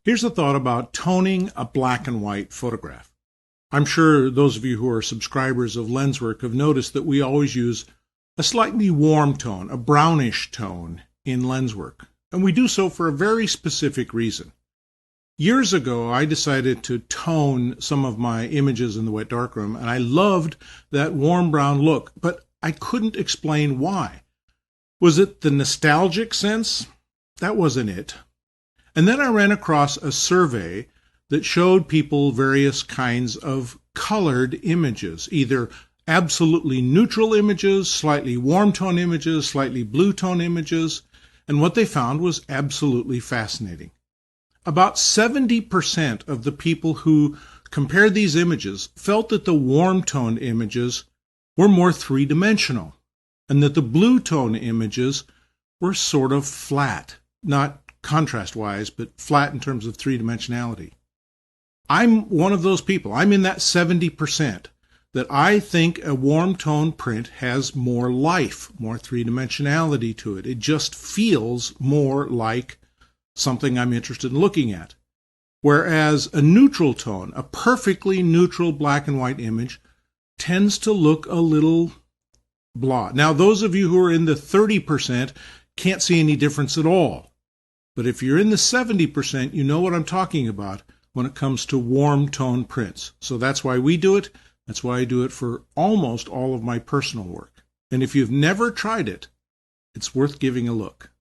Here's a thought about toning a black and white photograph. I'm sure those of you who are subscribers of LensWork have noticed that we always use a slightly warm tone, a brownish tone in LensWork, and we do so for a very specific reason. Years ago, I decided to tone some of my images in the wet darkroom, and I loved that warm brown look, but I couldn't explain why. Was it the nostalgic sense? That wasn't it. And then I ran across a survey that showed people various kinds of colored images, either absolutely neutral images, slightly warm tone images, slightly blue tone images, and what they found was absolutely fascinating. About 70% of the people who compared these images felt that the warm tone images were more three-dimensional, and that the blue tone images were sort of flat, not contrast-wise, but flat in terms of three-dimensionality. I'm one of those people. I'm in that 70% that I think a warm tone print has more life, more three-dimensionality to it. It just feels more like something I'm interested in looking at. Whereas a neutral tone, a perfectly neutral black and white image, tends to look a little blah. Now, those of you who are in the 30% can't see any difference at all. But if you're in the 70%, you know what I'm talking about when it comes to warm tone prints. So that's why we do it. That's why I do it for almost all of my personal work. And if you've never tried it, it's worth giving a look.